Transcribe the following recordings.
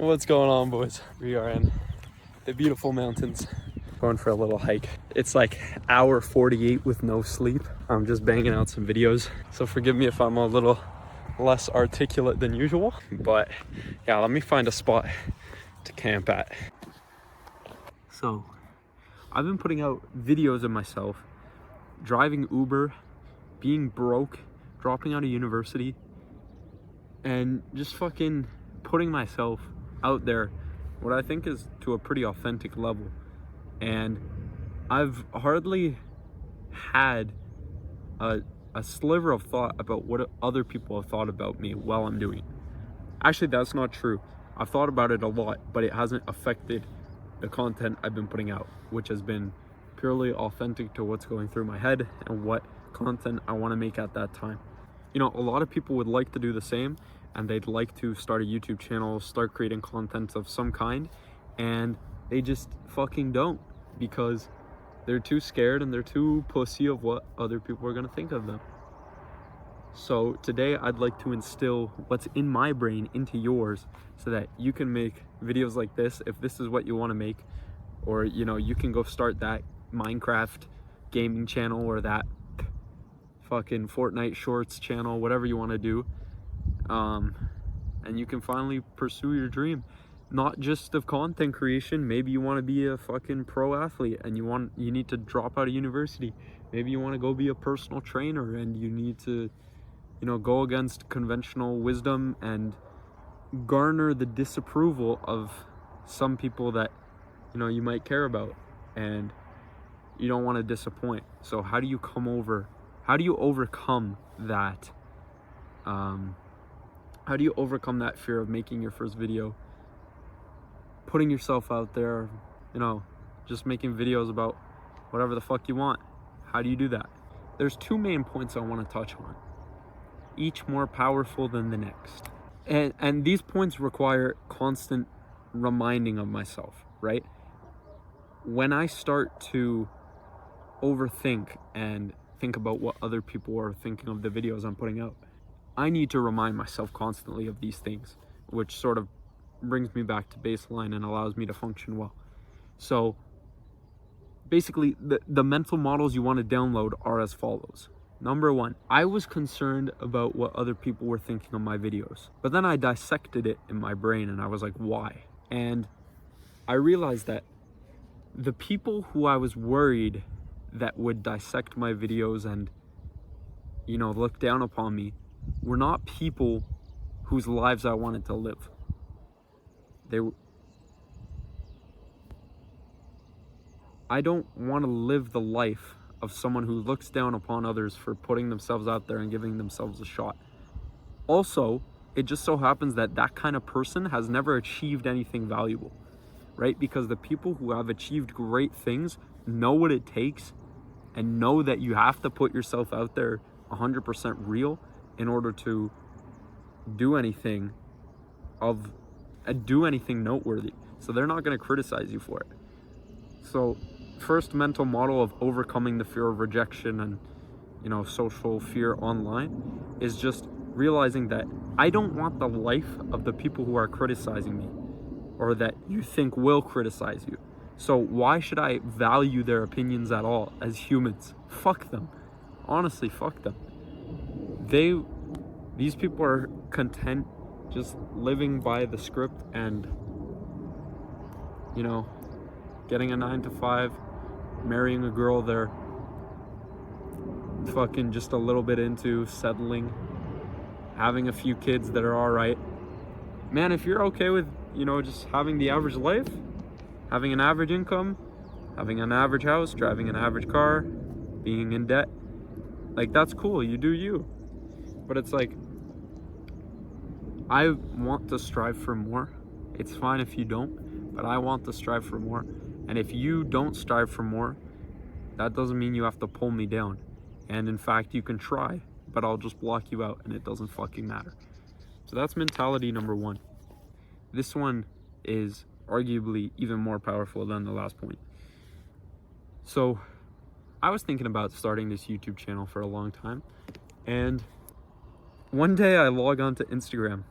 What's going on, boys? We are in the beautiful mountains, going for a little hike. It's like hour 48 with no sleep. I'm just banging out some videos, so forgive me if I'm a little less articulate than usual, but yeah, let me find a spot to camp at. So I've been putting out videos of myself driving Uber, being broke, dropping out of university, and just fucking putting myself out there, what I think is to a pretty authentic level. And I've hardly had a sliver of thought about what other people have thought about me while I'm doing it. Actually, that's not true. I've thought about it a lot, but it hasn't affected the content I've been putting out, which has been purely authentic to what's going through my head and what content I want to make at that time. You know, a lot of people would like to do the same, and they'd like to start a YouTube channel, start creating content of some kind, and they just fucking don't, because they're too scared and they're too pussy of what other people are gonna think of them. So today I'd like to instill what's in my brain into yours, so that you can make videos like this if this is what you want to make, or you know, you can go start that Minecraft gaming channel or that fucking Fortnite shorts channel, whatever you want to do, and you can finally pursue your dream, not just of content creation. Maybe you want to be a fucking pro athlete and you need to drop out of university. Maybe you want to go be a personal trainer and you need to, you know, go against conventional wisdom and garner the disapproval of some people that, you know, you might care about, and you don't want to disappoint. So how do you overcome that? How do you overcome that fear of making your first video, putting yourself out there, you know, just making videos about whatever the fuck you want? How do you do that? There's two main points I want to touch on, each more powerful than the next. And these points require constant reminding of myself, right? When I start to overthink and think about what other people are thinking of the videos I'm putting out, I need to remind myself constantly of these things, which sort of brings me back to baseline and allows me to function well. So basically, the mental models you want to download are as follows. Number one, I was concerned about what other people were thinking of my videos, but then I dissected it in my brain and I was like, why? And I realized that the people who I was worried that would dissect my videos and, you know, look down upon me were not people whose lives I wanted to live. I don't want to live the life of someone who looks down upon others for putting themselves out there and giving themselves a shot. Also, it just so happens that that kind of person has never achieved anything valuable, right? Because the people who have achieved great things know what it takes and know that you have to put yourself out there 100% real in order to do anything noteworthy. So they're not going to criticize you for it. So first mental model of overcoming the fear of rejection and, you know, social fear online is just realizing that I don't want the life of the people who are criticizing me or that you think will criticize you. So why should I value their opinions at all as humans? Fuck them. Honestly, fuck them. These people are content just living by the script and, you know, getting a 9-to-5, marrying a girl they're fucking just a little bit into, settling, having a few kids that are all right. Man, if you're okay with, you know, just having the average life, having an average income, having an average house, driving an average car, being in debt, like, that's cool, you do you. But it's like, I want to strive for more. It's fine if you don't, but I want to strive for more. And if you don't strive for more, that doesn't mean you have to pull me down. And in fact, you can try, but I'll just block you out and it doesn't fucking matter. So that's mentality number one. This one is arguably even more powerful than the last point. So I was thinking about starting this YouTube channel for a long time, and one day I log on to Instagram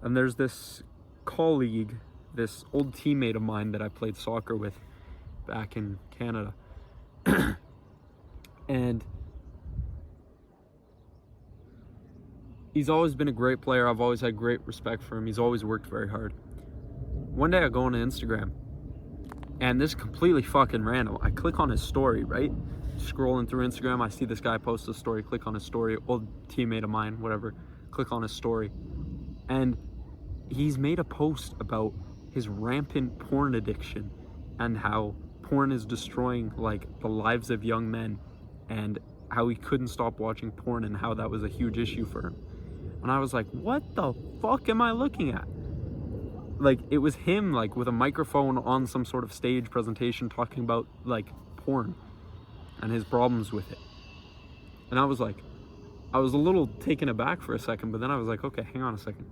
and there's this colleague, this old teammate of mine that I played soccer with back in Canada. And he's always been a great player. I've always had great respect for him. He's always worked very hard. One day I go on Instagram, and this is completely fucking random. I click on his story, right? Scrolling through Instagram, I see this guy post a story, click on his story, old teammate of mine, whatever, click on his story. And he's made a post about his rampant porn addiction and how porn is destroying like the lives of young men, and how he couldn't stop watching porn and how that was a huge issue for him. And I was like, what the fuck am I looking at? Like, it was him like with a microphone on some sort of stage presentation talking about like porn and his problems with it. And I was like, I was a little taken aback for a second, but then I was like, okay, hang on a second.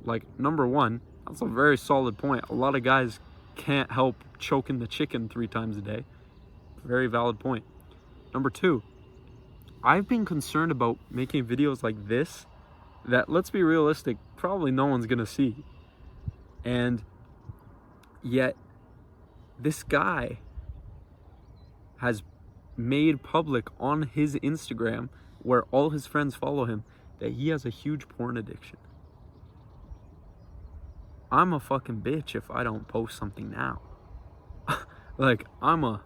Like, number one, that's a very solid point. A lot of guys can't help choking the chicken 3 times a day. Very valid point. Number two, I've been concerned about making videos like this that, let's be realistic, probably no one's gonna see. And yet this guy has made public on his Instagram, where all his friends follow him, that he has a huge porn addiction. I'm a fucking bitch if I don't post something now. Like, I'm a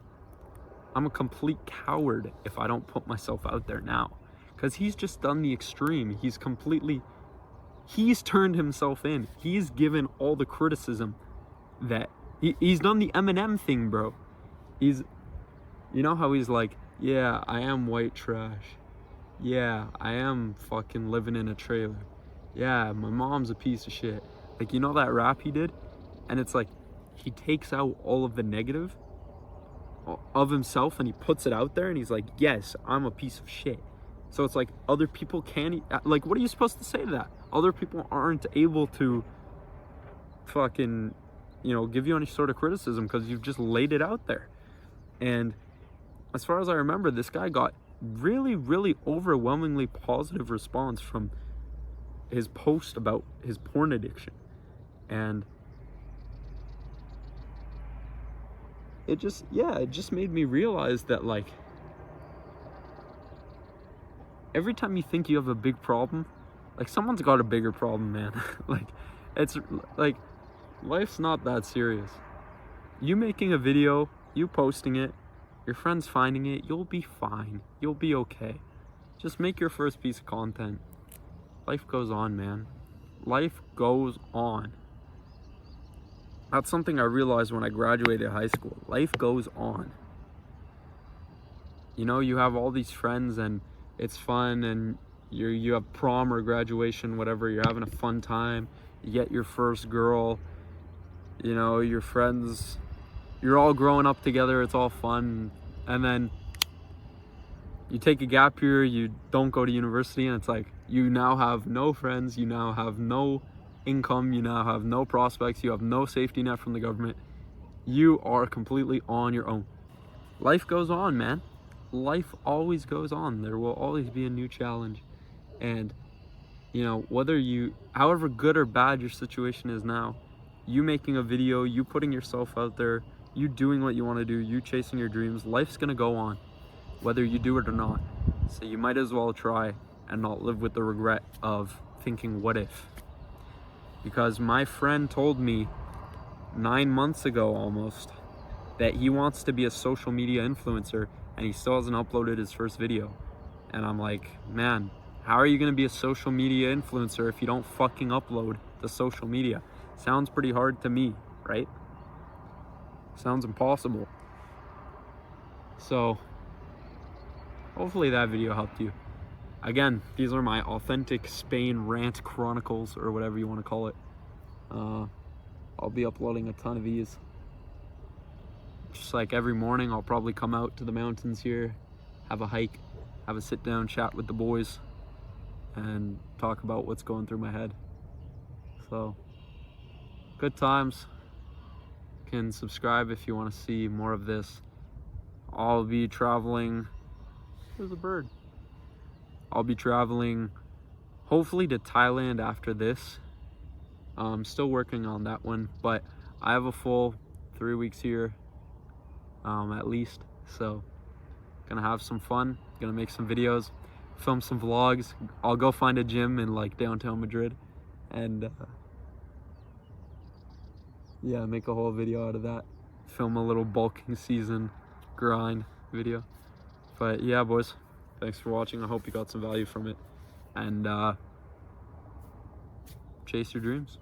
complete coward if I don't put myself out there now. Because he's just done the extreme. He's turned himself in. He's given all the criticism that he's done the Eminem thing, bro. You know how he's like, yeah, I am white trash. Yeah, I am fucking living in a trailer. Yeah, my mom's a piece of shit. Like, you know that rap he did? And it's like, he takes out all of the negative of himself and he puts it out there, and he's like, yes, I'm a piece of shit. So it's like, other people can't, like, what are you supposed to say to that? Other people aren't able to fucking, give you any sort of criticism because you've just laid it out there. And as far as I remember, this guy got really, really overwhelmingly positive response from his post about his porn addiction. And it just made me realize that, like, every time you think you have a big problem, like, someone's got a bigger problem, man. Like, it's like, life's not that serious. You making a video, you posting it, your friends finding it, you'll be fine. You'll be okay. Just make your first piece of content. Life goes on, man. Life goes on. That's something I realized when I graduated high school. Life goes on. You have all these friends and it's fun, and you have prom or graduation, whatever, you're having a fun time. You get your first girl, your friends, you're all growing up together, it's all fun. And then you take a gap year, you don't go to university, and it's like, you now have no friends, you now have no income, you now have no prospects, you have no safety net from the government. You are completely on your own. Life goes on, man. Life always goes on. There will always be a new challenge. And however good or bad your situation is now, you making a video, you putting yourself out there, you doing what you want to do, you chasing your dreams, life's gonna go on, whether you do it or not. So you might as well try and not live with the regret of thinking, what if? Because my friend told me 9 months ago almost that he wants to be a social media influencer, and he still hasn't uploaded his first video. And I'm like, man, how are you gonna be a social media influencer if you don't fucking upload to social media? Sounds pretty hard to me, right? Sounds impossible. So hopefully that video helped you. Again, these are my authentic Spain rant chronicles, or whatever you want to call it. I'll be uploading a ton of these. Just like every morning, I'll probably come out to the mountains here, have a hike, have a sit down chat with the boys, and talk about what's going through my head. So, good times. You can subscribe if you want to see more of this. I'll be traveling. There's a bird. I'll be traveling hopefully to Thailand after this, Still working on that one, but I have a full 3 weeks here, at least. So gonna have some fun, gonna make some videos, film some vlogs. I'll go find a gym in like downtown Madrid and yeah, make a whole video out of that. Film a little bulking season grind video. But yeah, boys, thanks for watching. I hope you got some value from it, and chase your dreams.